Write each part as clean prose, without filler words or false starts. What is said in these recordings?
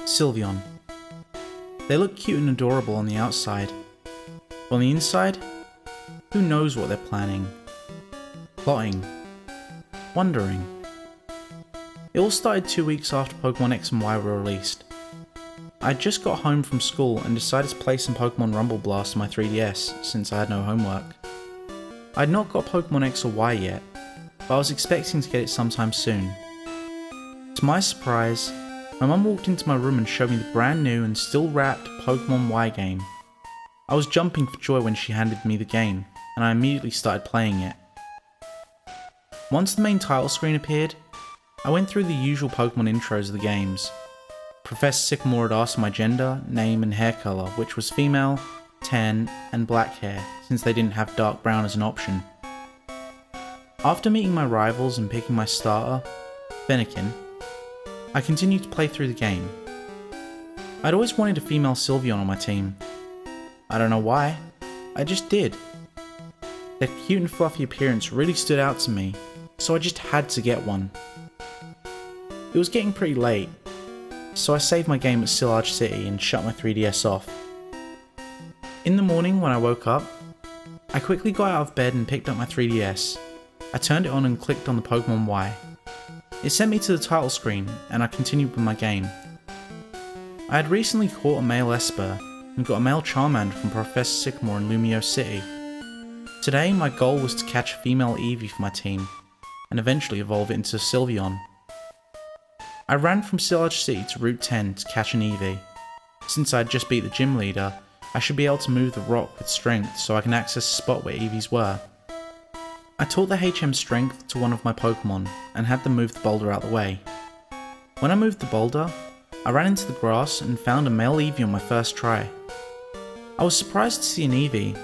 Sylveon. They look cute and adorable on the outside, but on the inside, who knows what they're planning, plotting, wondering. It all started 2 weeks after Pokemon X and Y were released. I had just got home from school and decided to play some Pokemon Rumble Blast on my 3DS since I had no homework. I had not got Pokemon X or Y yet, but I was expecting to get it sometime soon. To my surprise, my mum walked into my room and showed me the brand new and still wrapped Pokemon Y game. I was jumping for joy when she handed me the game, and I immediately started playing it. Once the main title screen appeared, I went through the usual Pokemon intros of the games. Professor Sycamore had asked my gender, name and hair colour, which was female, tan and black hair, since they didn't have dark brown as an option. After meeting my rivals and picking my starter, Fennekin, I continued to play through the game. I'd always wanted a female Sylveon on my team. I don't know why, I just did. Their cute and fluffy appearance really stood out to me, so I just had to get one. It was getting pretty late, so I saved my game at Sylveon City and shut my 3DS off. In the morning when I woke up, I quickly got out of bed and picked up my 3DS. I turned it on and clicked on the Pokemon Y. It sent me to the title screen and I continued with my game. I had recently caught a male Esper and got a male Charmander from Professor Sycamore in Lumio City. Today my goal was to catch a female Eevee for my team and eventually evolve it into Sylveon. I ran from Sylveon City to Route 10 to catch an Eevee. Since I had just beat the gym leader, I should be able to move the rock with strength so I can access the spot where Eevees were. I taught the HM strength to one of my Pokemon and had them move the boulder out the way. When I moved the boulder, I ran into the grass and found a male Eevee on my first try. I was surprised to see an Eevee,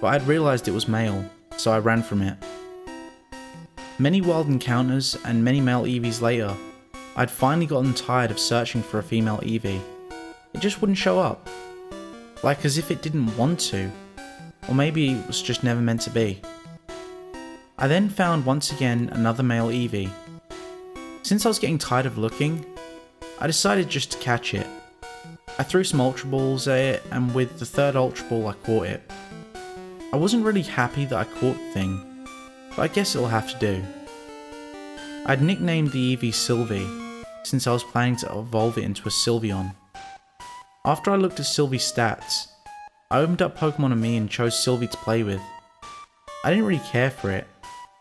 but I had realised it was male, so I ran from it. Many wild encounters and many male Eevees later, I'd finally gotten tired of searching for a female Eevee. It just wouldn't show up. Like as if it didn't want to, or maybe it was just never meant to be. I then found once again another male Eevee. Since I was getting tired of looking, I decided just to catch it. I threw some Ultra Balls at it and with the third Ultra Ball I caught it. I wasn't really happy that I caught the thing, but I guess it'll have to do. I'd nicknamed the Eevee Sylvie, since I was planning to evolve it into a Sylveon. After I looked at Sylvie's stats, I opened up Pokemon Me and chose Sylvie to play with. I didn't really care for it.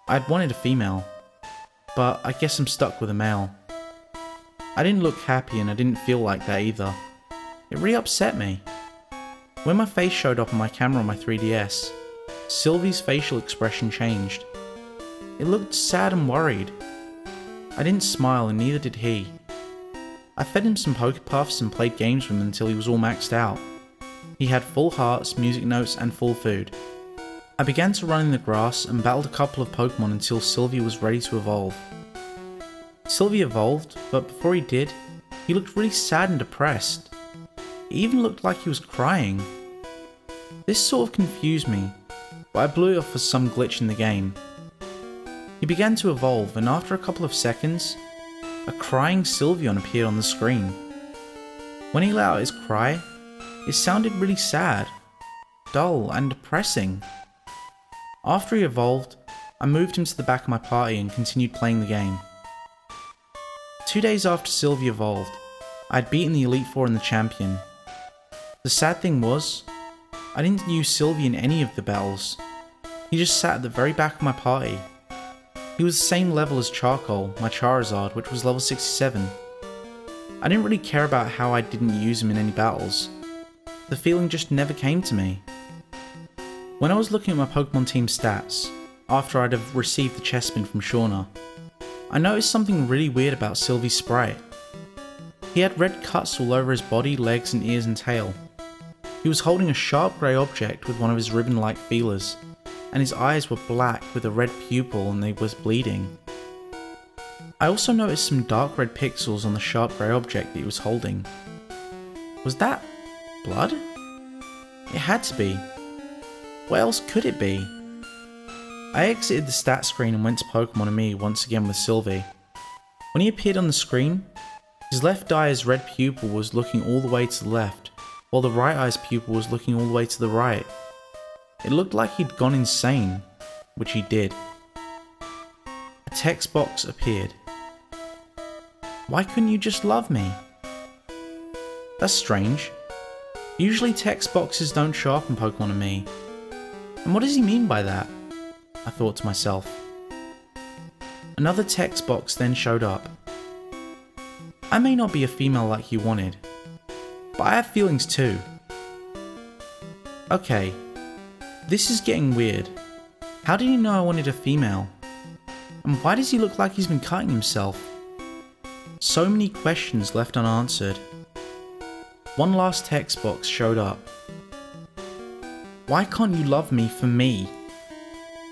I'd wanted a female, but I guess I'm stuck with a male. I didn't look happy and I didn't feel like that either. It really upset me. When my face showed up on my camera on my 3DS, Sylvie's facial expression changed. It looked sad and worried. I didn't smile and neither did he. I fed him some Pokepuffs and played games with him until he was all maxed out. He had full hearts, music notes and full food. I began to run in the grass and battled a couple of Pokemon until Sylvie was ready to evolve. Sylvie evolved, but before he did, he looked really sad and depressed. He even looked like he was crying. This sort of confused me, but I blew it off as some glitch in the game. He began to evolve and after a couple of seconds, a crying Sylveon appeared on the screen. When he let out his cry, it sounded really sad, dull and depressing. After he evolved, I moved him to the back of my party and continued playing the game. 2 days after Sylvie evolved, I had beaten the Elite Four and the Champion. The sad thing was, I didn't use Sylvie in any of the battles. He just sat at the very back of my party. He was the same level as Charcoal, my Charizard, which was level 67. I didn't really care about how I didn't use him in any battles. The feeling just never came to me. When I was looking at my Pokemon team stats, after I'd have received the Chespin from Shauna, I noticed something really weird about Sylvie's sprite. He had red cuts all over his body, legs and ears and tail. He was holding a sharp grey object with one of his ribbon-like feelers, and his eyes were black with a red pupil and they was bleeding. I also noticed some dark red pixels on the sharp grey object that he was holding. Was that blood? It had to be. What else could it be? I exited the stat screen and went to Pokemon Me once again with Sylvie. When he appeared on the screen, His left eye's red pupil was looking all the way to the left, while the right eye's pupil was looking all the way to the right. It looked like he'd gone insane, which he did. A text box appeared. Why couldn't you just love me? That's strange. Usually text boxes don't show up in Pokemon and Me. And what does he mean by that? I thought to myself. Another text box then showed up. I may not be a female like you wanted, but I have feelings too. Okay, this is getting weird. How did he know I wanted a female? And why does he look like he's been cutting himself? So many questions left unanswered. One last text box showed up. Why can't you love me for me?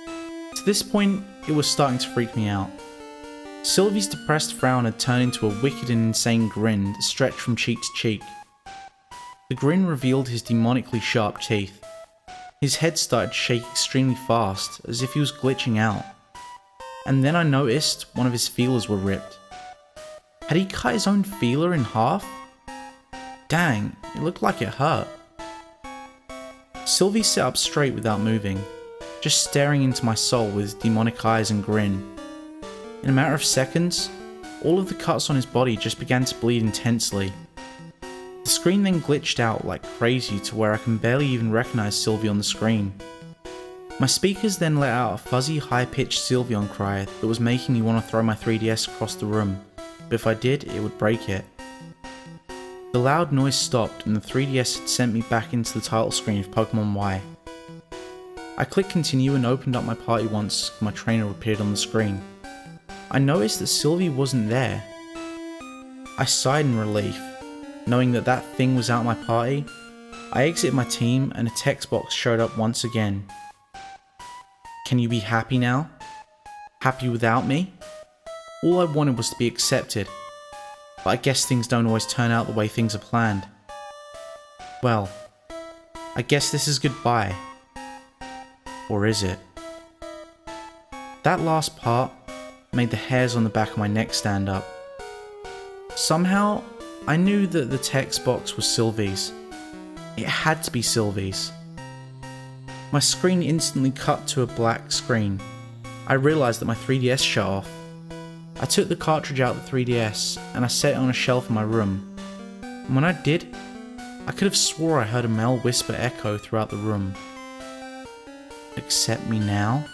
To this point, it was starting to freak me out. Sylvie's depressed frown had turned into a wicked and insane grin that stretched from cheek to cheek. The grin revealed his demonically sharp teeth. His head started to shake extremely fast, as if he was glitching out. And then I noticed one of his feelers were ripped. Had he cut his own feeler in half? Dang, it looked like it hurt. Sylvie sat up straight without moving, just staring into my soul with his demonic eyes and grin. In a matter of seconds, all of the cuts on his body just began to bleed intensely. The screen then glitched out like crazy to where I can barely even recognize Sylvie on the screen. My speakers then let out a fuzzy, high-pitched Sylveon cry that was making me want to throw my 3DS across the room, but if I did, it would break it. The loud noise stopped and the 3DS had sent me back into the title screen of Pokemon Y. I clicked continue and opened up my party once my trainer appeared on the screen. I noticed that Sylvie wasn't there. I sighed in relief, knowing that that thing was out of my party. I exited my team and a text box showed up once again. Can you be happy now? Happy without me? All I wanted was to be accepted, but I guess things don't always turn out the way things are planned. Well, I guess this is goodbye. Or is it? That last part made the hairs on the back of my neck stand up. Somehow, I knew that the text box was Sylvie's. It had to be Sylvie's. My screen instantly cut to a black screen. I realised that my 3DS shut off. I took the cartridge out of the 3DS and I set it on a shelf in my room. And when I did, I could have swore I heard a male whisper echo throughout the room. Accept me now?